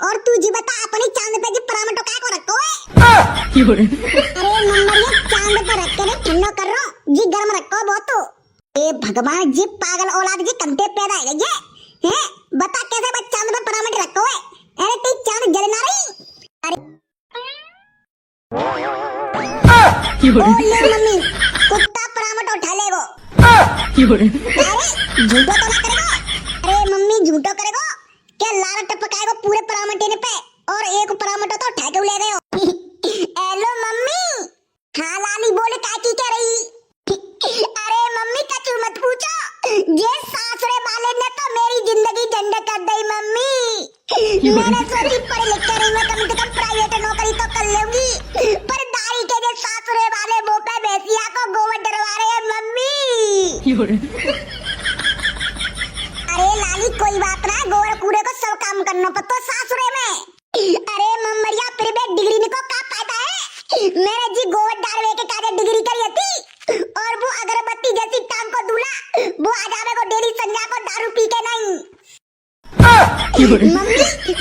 और तू जी बता अपनी चांद पे जी परामटो काय को रखो है। अरे नंबर ये चांद पे रख के ठंडो कर रहा जी गर्म रखो बहुत तो। ए भगवान जी पागल औलाद जी कंते पैदा है ये हैं बता कैसे बस चांद पे परामट रखो है। अरे तू चांद जल ना रही। अरे ओ ले मम्मी कुत्ता परामट उठा ले वो। अरे झूठो तो ना करेगा। अरे मम्मी झूठो करेगा क्या लारा टपकाएगा पूरे परामटे ने पे और एक परामटो तो उठा के ले गए हो। हेलो मम्मी हाँ लाली बोले काकी कह रही। अरे मम्मी कचू मत पूछो ये सासरे वाले ने तो मेरी जिंदगी झंडा कर दी मम्मी। मैंने सोची पढ़ लिख कर मैं कम से कम प्राइवेट नौकरी तो कर लूंगी पर दारी के जो सासरे वाले वो पे भैंसिया को गोबर डरवा रहे हैं मम्मी। अरे लाली कोई बात ना गोबर कूड़े को सब काम करना पड़ता सासुरे में। अरे मम्मरिया फिर भी डिग्री निको का फायदा है। मैंने जी गोबर डालवे के काजे डिग्री करी थी और वो अगरबत्ती जैसी टांग को दूल्हा वो आ जावे को डेली संजा को दारू पी के नहीं। मम्मी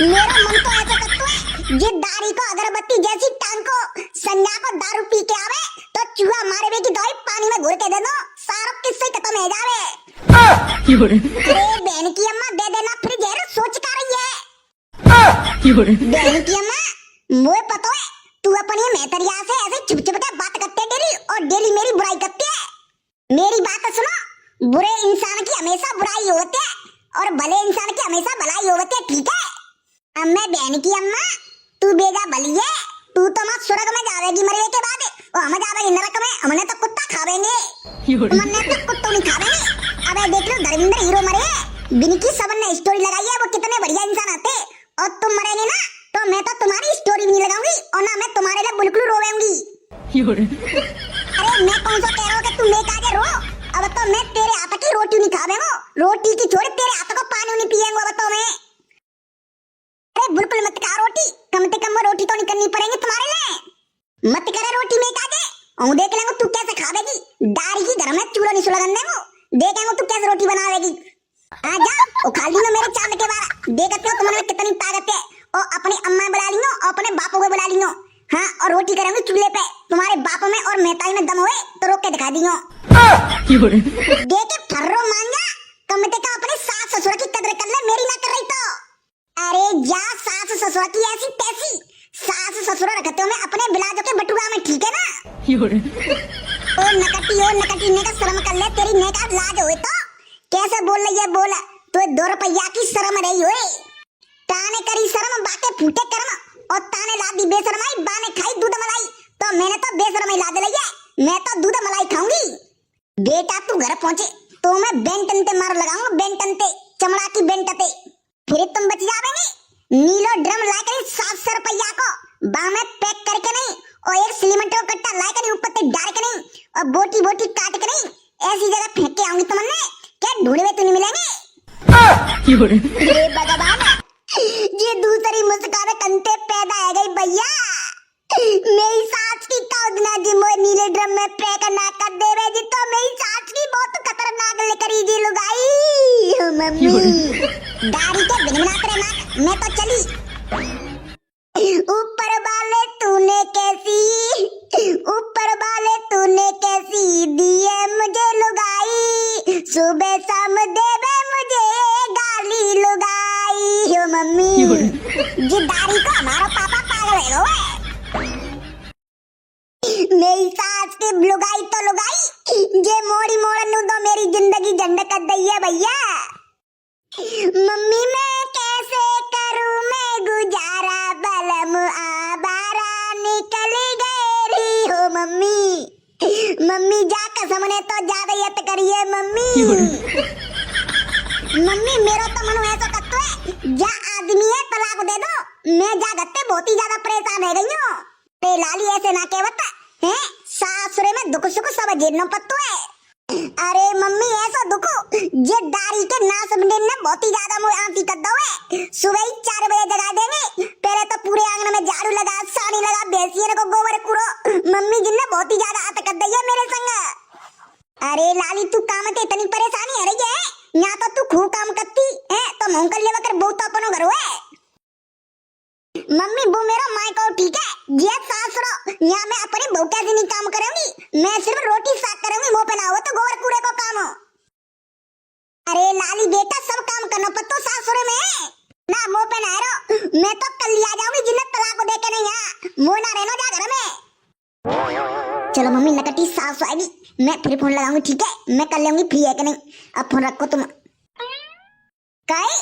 मेरा मन तो ऐसा करता है ये दारी को अगरबत्ती जैसी टांग को संजा को दारू पी के आवे तो चूहा मारे वे की दवाई पानी में घोल के दे दो सारा किस्से खत्म हो जावे। अरे बहन की अम्मा दे देना फिर जहर सोच कर रही है। बहन की अम्मा मुझे पता है तू अपनी मेहतरिया से ऐसे चुप चुप के बात करते डेली और डेली मेरी बुराई करती है। मेरी बात सुनो बुरे इंसान की हमेशा बुराई होती है और भले इंसान की हमेशा भलाई होती है ठीक है। अब मैं बहन की अम्मा तू बेजा भली है तू तो मत स्वर्ग में जावेगी मरने के बाद और हम जावेंगे नरक में हमने तो कुत्ता खावेंगे हमने तो कुत्तों नहीं खावेंगे। अबे देख लो धर्मेंद्र हीरो मरे बिनकी सबन ने स्टोरी लगाई है वो कितने बढ़िया इंसान आते और तुम मरेंगे ना तो मैं तो तुम्हारी स्टोरी भी नहीं लगाऊंगी और ना मैं तुम्हारे लिए बिल्कुल रोवेंगी। अरे मैं कौन सा कह रहा हूँ कि तुम लेके आगे रो अब तो मैं तेरे हाथ की रोटी नहीं खावेंगे रोटी की छोड़ तेरे हाथ को पानी नहीं पिएंगे अब तो मैं। अरे बिल्कुल मत खा रोटी कम से कम रोटी तो नहीं करनी पड़ेगी तुम्हारे लिए मत करे रोटी में आगे और देख लेंगे तू कैसे खावेगी दारी की घर में चूड़ा नहीं सुलगन देंगे देखेंगे तू कैसे रोटी बनावेगी। आ जा ओ खाली लो मेरे चांद के बारे देखते हो तुम्हारे में कितनी ताकत है और अपनी अम्मा बुला लियो और अपने बापों को बुला लियो हाँ और रोटी करेंगे चूल्हे पे तुम्हारे बापों में और मेहताई में दम हुए तो रोक के दिखा दियो। देखे फर्रो मांगा कम से कम अपने सास ससुर की कदर कर ले मेरी ना कर रही तो। अरे जा सास ससुर की ऐसी तैसी सास ससुर रखते हो मैं अपने बिलाजो के बटुआ में ठीक है ना। ओ नकटी ने का शर्म कर ले तेरी ने का लाज होए तो कैसे बोल रही है बोला तो 2 रुपया की शर्म रही होए ताने करी शर्म बाके फूटे कर्म और ताने लादी बेशरमाई बाने खाई दूध मलाई तो मैंने तो बेशरमाई लाद ली है मैं तो दूध मलाई खाऊंगी। बेटा तू घर पहुंचे तो मैं बेंटन ते मार लगाऊंगा बेंटन ते चमड़ा की बेंटते फिर तुम बच जाओगे। नीलो ड्रम लाकर 700 रुपया को बा में पैक करके नहीं और एक सीमेंट का कट्टा लाकर नहीं ऊपर ते डाल के नहीं और बोटी बोटी काट के नहीं ऐसी जगह फेंक के आऊंगी तुमने क्या ढूंढे तो नहीं मिलेंगे। ये भगवान ये दूसरी मुस्कान कंते पैदा है गई भैया मेरी सास की कौदना जी मोए नीले ड्रम में पैक ना कर देवे जी तो मेरी सास की बहुत खतरनाक लेकरी जी लुगाई मम्मी दाढ़ी के बिना करे ना मैं तो चली। ऊपर वाले तूने कैसी दी है मुझे लुगाई सुबह शाम देवे मुझे गाली लुगाई हो मम्मी जी दाढ़ी को हमारा पापा पागल है वो मेरी सास की लुगाई तो लुगाई जे मोड़ी मोड़न तो मेरी जिंदगी झंड कर दी है भैया। मम्मी मैं कैसे करूं मैं गुजारा बलम आबारा निकल गई हो मम्मी जा कसम ने तो ज्यादा यत करिए मम्मी। मम्मी मेरा तो मन ऐसा करता है जा आदमी है तलाक दे दो मैं जा गत्ते बहुत ही ज्यादा परेशान है गई हूँ ते लाली ऐसे ना कहवत है सासुरे में दुख सुख सब झेलना पड़ता है। अरे मम्मी ऐसा दुख ये दारी के नास ने बहुत ही ज्यादा मुझे आंटी कर दो है सुबह ही 4 बजे जगा देंगे पहले तो पूरे आंगन में झाड़ू लगा सानी लगा भैंसियों को गोबर कूड़ो मम्मी जिन्ने बहुत ही ज्यादा हाथ कर दी है मेरे संग। अरे लाली तू काम के इतनी परेशानी है रही है यहाँ तो तू खूब काम करती है तो मोंकल लेवा कर बहुत अपनो घर है। मम्मी वो मेरा माय को ठीक है ये सास रो यहाँ मैं अपनी बहू कैसे नहीं काम करूंगी। मैं सिर्फ रोटी साफ करूंगी मुंह पे ना हो तो गोबर कूड़े को काम हो। अरे लाली बेटा सब काम करना पत्तो सासुरे में ना मुंह पे ना रो। मैं तो कल आ जाऊंगी जिन्हें तलाक को देके नहीं यहाँ मुंह ना रहना जा घर में। चलो मम्मी नकटी सास आएगी मैं फिर फोन लगाऊंगी ठीक है। मैं कर लूंगी फ्री है कि नहीं। अब फोन रखो तुम। काहे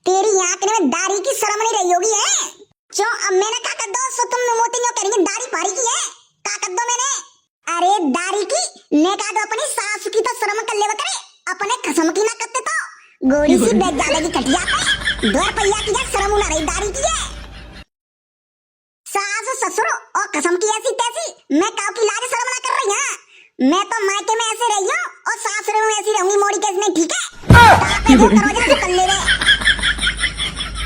तेरी आंख में दाढ़ी की शर्म नहीं रही होगी है क्यों। अब मैंने का कर दो सो तुम मोती नो करेंगे दाढ़ी फाड़ी की है का कर दो मैंने। अरे दाढ़ी की ने का दो अपनी सास की तो शर्म कर लेवा करे अपने कसम की ना करते तो गोड़ी सी बैठ जाएगी कटिया पे 2 रुपया की शर्म ना रही दाढ़ी की है। सास ससुर और कसम की ऐसी तैसी मैं काऊ की लाज शर्म ना कर रही हां। मैं तो मायके में ऐसे रही हूं और सासुरे में ऐसी रहूंगी मोड़ी कैसे नहीं ठीक है। तापे वो दरवाजा से कर ले रे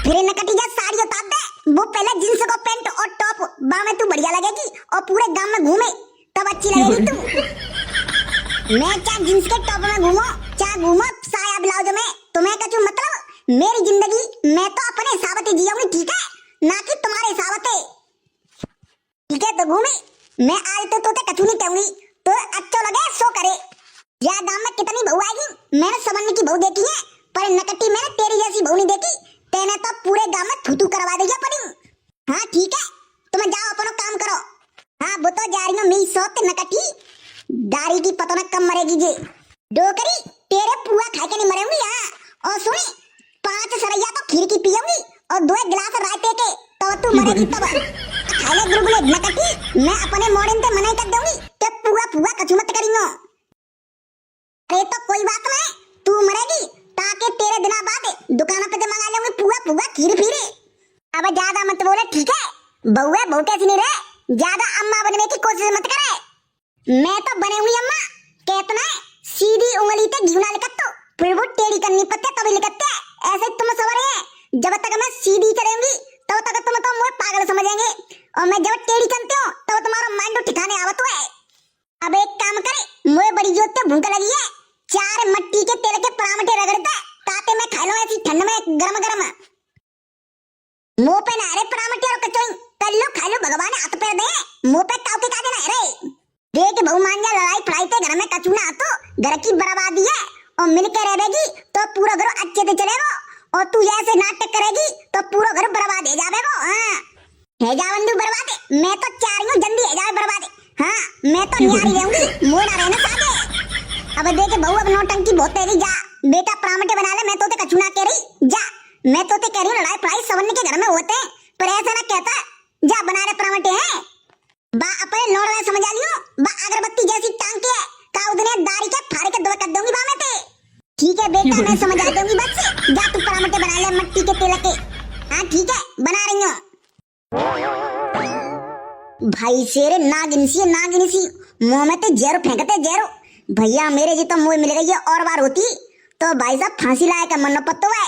फिर नकटी जा साड़ी उतार दे। वो पहले जींस को पैंट और टॉप बा में तू बढ़िया लगेगी और पूरे गांव में घूमे तब अच्छी लगेगी तू। मैं क्या जींस के टॉप में घूमो क्या घूमो साया ब्लाउज में तुम्हें कछु मतलब। मेरी जिंदगी मैं तो अपने हिसाब से जियूंगी ठीक है ना कि तुम्हारे हिसाब से ठीक है। तो घूमी मैं आज तो तोते कछु नहीं कहूंगी तो अच्छा लगे सो करे। या गांव में कितनी बहू आएगी मैंने समझने की बहू देखी है पर नकटी मैंने तेरी जैसी बहू नहीं देखी। तेने तो पूरे गांव में थूथू करवा देगा पड़ी। हाँ ठीक है तुम जाओ अपना काम करो। हाँ वो तो जा रही हूँ मेरी सौत नकटी दाढ़ी की पता न कम मरेगी जे डोकरी तेरे पुआ खा के नहीं मरेंगी। हाँ और सुनी 5 सरैया तो खीर की पियूंगी और 2 गिलास रायते के तो तू मरेगी तब। खाले गुलगुले नकटी मैं अपने मॉर्निंग पे मना कर दूंगी कि पुआ पुआ कछु मत करियो। अरे तो कोई बात नहीं तू मरेगी ताकि तेरे दिना बाद दुकान पे से मंगा लूंगी पुआ पुआ खीर फिरे। अब ज्यादा मत बोले ठीक है बउआ बहू कैसी नहीं रहे ज्यादा अम्मा बनने की कोशिश मत करे। मैं तो बने हुई अम्मा कहते ना सीधी उंगली पे घी ना लिखत फिर वो टेढ़ी करनी पड़ती तभी लिखते ऐसे तुम सवरे हैं। जब तक मैं सीधी करूंगी तब तक तुम तो मुझे पागल समझेंगे और मैं जब टेढ़ी करती हूँ तो तुम्हारा माइंड ठिकाने आवत है। अब एक काम करे मुझे बड़ी जोर से भूख लगी है 4 मट्टी के तेल के पराठे रगड़ दे ताते मैं खा लूं ऐसी ठंड में गरम गरम। मुंह पे ना रे पराठे और कचौई कर लो खा लो भगवान हाथ पैर दे मुंह पे काऊ के का देना रे। देख बहु मान जा लड़ाई फड़ाई पे घर में कचू ना तो घर की बर्बादी है और मिलकर रहेगी तो पूरा घर अच्छे से चलेगा और तू ऐसे नाटक करेगी तो पूरा घर बर्बाद हो जाएगा। हाँ है जावंदू बर्बाद मैं तो चाह रही हूँ जल्दी है जाए बर्बाद। हाँ मैं तो न्यारी रहूंगी मोड़ ना रहना साथे। अब देखे बहू अब नौटंकी बहुत तेरी जा बेटा पराठे बना ले मैं तोते कछु ना कह रही जा। मैं तोते कह रही हूँ लड़ाई फड़ाई सवरने के घर में होते हैं पर ऐसा ना कहता जा बना रहे पराठे हैं बा अपने लोड़ में समझ लियो बा अगरबत्ती जैसी टांग के का उदने दाढ़ी के फाड़ के दो कर दूंगी बा मैं ते ठीक है बेटा मैं समझ आ दूंगी बस जा तू पराठे बना ले मट्टी के तेल के। हाँ ठीक है बना रही हूँ। भाई शेरे नागिन सी मुंह में ते जेरो फेंकते जेरो भैया मेरे जी तो मुंह मिल गई है और बार होती तो भाई साहब फांसी लाया का मन पत्तो है।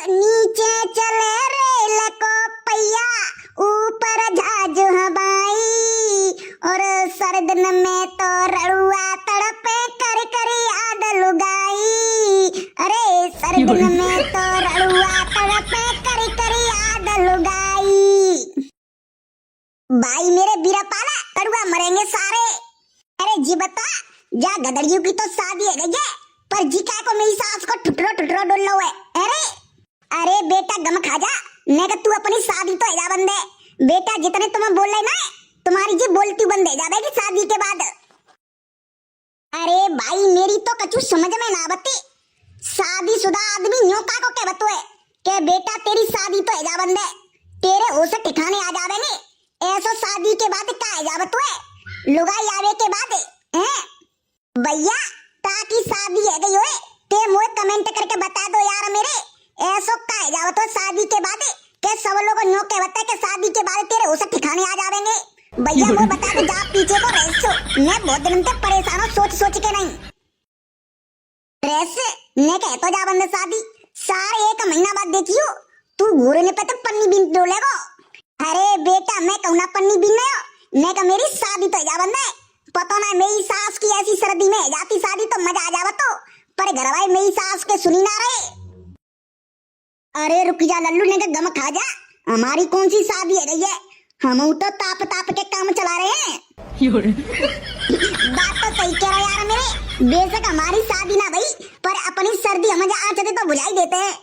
नीचे चले रेल को पैया ऊपर झाज हवाई और सर्दन में तो रड़ुआ तड़पे कर कर याद लुगाई। अरे सर्दन में तो रड़ुआ तड़पे कर कर याद लुगाई। भाई मेरे बीरा पाला कड़ुआ मरेंगे सारे। अरे जी बता जा गदड़ियों की तो शादी है गई पर जी का को मेरी सास को ठुटरो डोल लो है। अरे बेटा गम खा जा ने तू अपनी शादी तो जा बंदे बेटा जितने तुम बोल रहे ना तुम्हारी जी बोलती बंद है जाएगी शादी के बाद। अरे भाई मेरी तो कछु समझ में ना बत्ती शादीशुदा आदमी न्यों का को के बतुए के बेटा तेरी शादी तो है जा बंदे तेरे होश ठिकाने आ जावेंगे ऐसा शादी के बाद का है जा बतुए लुगाई आवे के बाद हैं भैया ताकि शादी है गई होए ते मोए कमेंट करके बता दो यार मेरे ऐसो का है जावत हो शादी के बाद के सब लोग न्यो कहते हैं कि शादी के बाद तेरे होश ठिकाने आ जावेंगे। भैया वो बता दो जा पीछे को रेसो मैं बहुत दिन से परेशान हूँ सोच के नहीं रेस ने कह तो जा बंदे शादी सारे 1 महीना बाद देखियो तू घूरने पे तो पन्नी बिन डोलेगो। अरे बेटा मैं कहूँ ना पन्नी बिन ने का मेरी शादी तो जा बंदे पता ना मेरी सास की ऐसी सर्दी में जाती शादी तो मजा आ जावत तो पर घर वाले मेरी सास के सुनी ना रहे। अरे रुक जा लल्लू ने गम खा जा, हमारी कौन सी शादी है गई है, हम तो ताप ताप के काम चला रहे हैं। बात तो सही कह रहा यार मेरे, बेशक हमारी शादी ना भई पर अपनी सर्दी हम आँच दे तो बुझाई देते हैं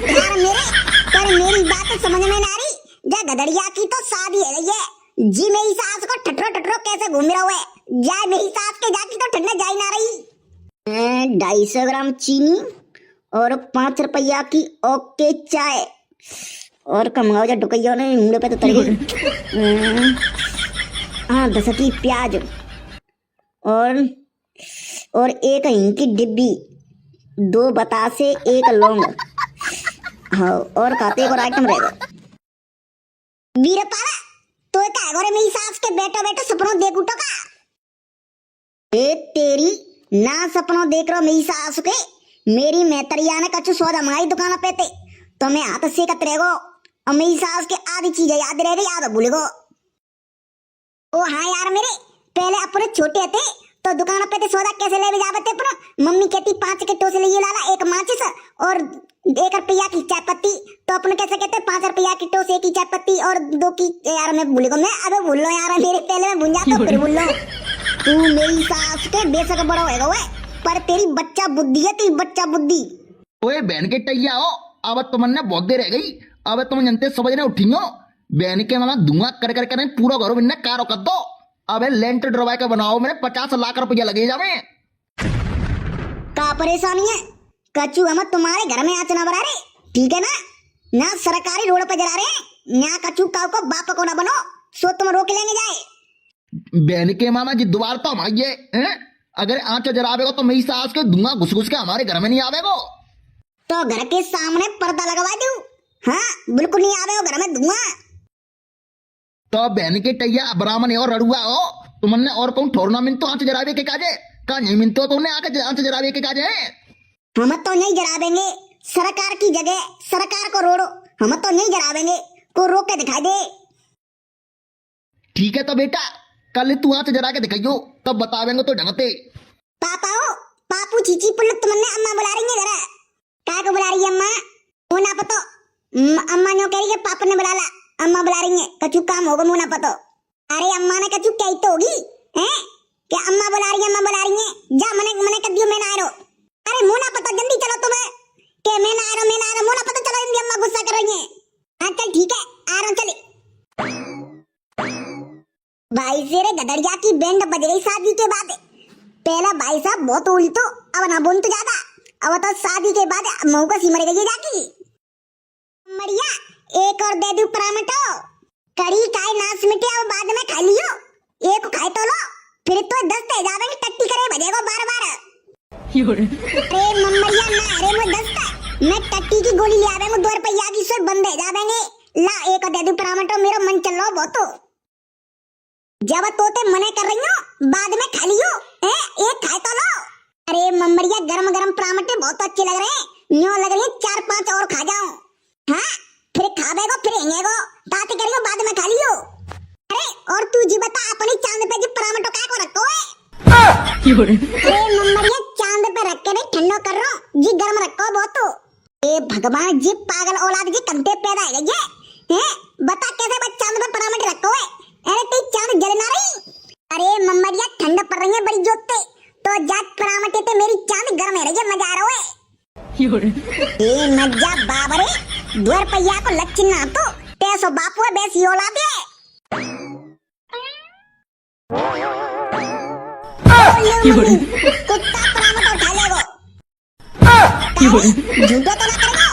यार मेरे। पर मेरी बात तो समझ में ना आ रही, जा गदड़िया की तो शादी है गई है जी, मेरी सास को ठटरो ठटरो कैसे घूम रहा हुआ है, जाए मेरी सास के जाकी तो ठंडा जाई ना रही। 250 ग्राम चीनी और 5 रुपया की ओके चाय, और कमाओ जा डुकैया ने मुंडे पे तो तरी गई। हाँ 10 की प्याज और 1 हिंग की डिब्बी, 2 बतासे, 1 लौंग। हाँ और खाते एक और आइटम रहेगा। वीरपाल तो क्या गोरे मेरी सास के बेटो बेटो सपनों देख उठो का, ए तेरी ना सपनों देख रहा मेरी सास के, मेरी मैतरिया ने कछु सौदा मंगाई दुकान पे थे तो मैं हाथ से कत रहेगो, और मेरी सास के आधी चीजें याद रह गई, आधा भूल गो। ओ हाँ यार मेरे, पहले अपने छोटे थे तो दुकान पे थे सौदा कैसे ले जाते अपना, मम्मी कहती 5 के टोसे ले लाला, 1 माचिस और 1 रुपया की चाय पत्ती, तो अपन कैसे कहते 5 रुपया की टोस, 1 की चाय पत्ती और 2 की, यार मैं भूल गया, मैं अबे भूल लो यार मेरे, पहले मैं भूल जाता फिर भूल लो। तू मेरी सास के बेशक बड़ा होएगा वे, पर तेरी बच्चा बुद्धि है, तेरी बच्चा बुद्धि। ओए बहन के टैया हो, अब तुमने बहुत देर रह गई, अब तुम जनते समझने उठी हो, बहन के मामा धुआं कर कर कर पूरा घर में कारो कर दो, अब लेंटर ड्रवाई का बनाओ, मैंने 50 लाख रुपया लगे जावे। का परेशानी है कचू, हम तुम्हारे घर में आँच ना बना रहे, ठीक है ना सरकारी रोड पे जला रहे ना, कचू काव को बाप को ना बनो, सो तुम रोक लेने जाए। बहन के मामा जी दोबारा तो हमारी है, अगर आँच जरावेगो तो मेरी सास के धुआं घुस घुस के हमारे घर में नहीं आवेगो, तो घर के सामने पर्दा लगवा दूं, हाँ बिल्कुल नहीं आवेगो घर में धुआं। तो बहन के टैया ब्राह्मण और रड़ुआ हो, तुमने और कौन ठोरना मिनतो आँच जरावे के काजे का नहीं मिनतो, तुमने आके आँच जरावे के काजे। हम तो नहीं जरावेंगे, सरकार की जगह सरकार को रोड़ो, हम तो नहीं जरावेंगे, को रोक के दिखाई दे। ठीक है तो बेटा कल तू आँच जरा के दिखाइयो, तब बतावेंगे तो ढंगते। पापा हो पापू चीची पुल्लू तुमने अम्मा बुला रही है घर, क्या को बुला रही है अम्मा, वो ना पतो, अम्मा नो कह रही है पापा ने बुला ला, अम्मा बुला रही है, कछु काम होगा मुंह ना पतो। अरे अम्मा ने कछु कही तो होगी हैं, क्या अम्मा बुला रही है, अम्मा बुला रही है, जा मने कर दियो, मैं ना आ रहा, अरे मुंह ना पतो, जल्दी चलो तुम्हें, के मैं ना आ रहा मुंह ना पतो, चलो जल्दी, अम्मा गुस्सा कर रही है। हाँ चल ठीक है आ रहा हूँ, चले भाई सेरे गदड़िया की बैंड बज गई शादी के बाद, पहला भाई साहब बहुत उल्टो, अब ना बोल तो ज्यादा, अब तो शादी के बाद मऊ को सिमर गई जाकी। मरिया एक और दे दू परामटो, कड़ी काय नाच मिटे, अब बाद में खा लियो, एक खाए तो लो, फिर तो 10 ते जावेंगे, टट्टी करे बजेगो बार बार। अरे मम्मरिया ना, अरे मैं 10 मैं टट्टी की गोली ले आवेंगे, 2 रुपया की, सो बंदे जावेंगे, ला एक दे दू परामटो, मेरा मन चल लो बहुत, जब तोते मने कर रही हो बाद में खा लियो, एक खाए तो लो। अरे मम्मरिया गरम गरम परामटे बहुत अच्छे लग रहे हैं, न्यों लग रही है 4-5 और खा जाऊं, हाँ फिर खावेगो फिर हेंगेगो, ताते करियो बाद में खा लियो। अरे और तू जी बता अपनी चांद पे जी परामटो काय को रखो है, अरे मम्मरिया चांद पे रख के नहीं ठंडो कर रहा जी, गरम रखो बहुत, ए भगवान जी पागल औलाद जी कंते पैदा है ये, बता कैसे बस चांद पे परामटे रखो है, अरे तेरी चांद जल ना रही, अरे मम्मरिया ठंड पड़ रही है बड़ी जोते, तो जात परामटे ते मेरी चांद गर्म है रही है, मजा आ रहा है ये मजा बाबरे, 2 रुपया को लच्छिन ना तो तेसो बापू है बेसी औलाद है। कुत्ता परामटा उठा लेगो, झूठो तो ना करेगो,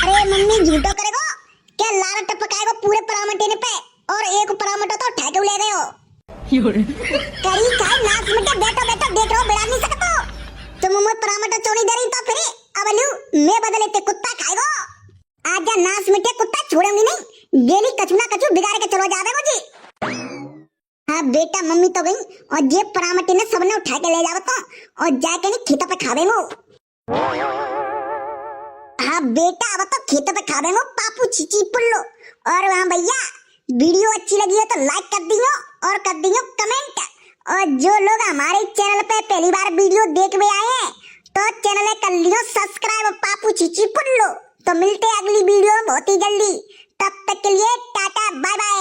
अरे मम्मी झूठो करेगो क्या, लाल टपकाएगो पूरे परामटे ने पे, और एक परामटा तो ठेके ले गए हो, करी काय नाच मिटे, बेटा बेटा देख रहो बिड़ा नहीं सकतो, तुम मुझे परामटा चोरी दे रही तो फिर अब लू मैं बदले कुत्ता खाएगो, आजा नाच मिटे कुत्ता छोड़ूंगी नहीं, गेली कछु ना कछु बिगाड़ के चलो जावे मुझे। हाँ बेटा मम्मी तो गई, और जे परामटे ने सबने उठा के ले जावो तो, और जाके नहीं खेतों पे खावेंगो, हाँ बेटा अब तो खेतों पे खावेंगो पापू चीची पुल्लो। और हाँ भैया वीडियो अच्छी लगी हो तो लाइक कर दियो और कर दियो कमेंट, और जो लोग हमारे चैनल पे पहली बार वीडियो देख में आए हैं तो चैनल कर लियो सब्सक्राइब, पापू चीची पुल्लो। तो मिलते हैं अगली वीडियो में बहुत ही जल्दी। तब तक के लिए टाटा बाय बाय।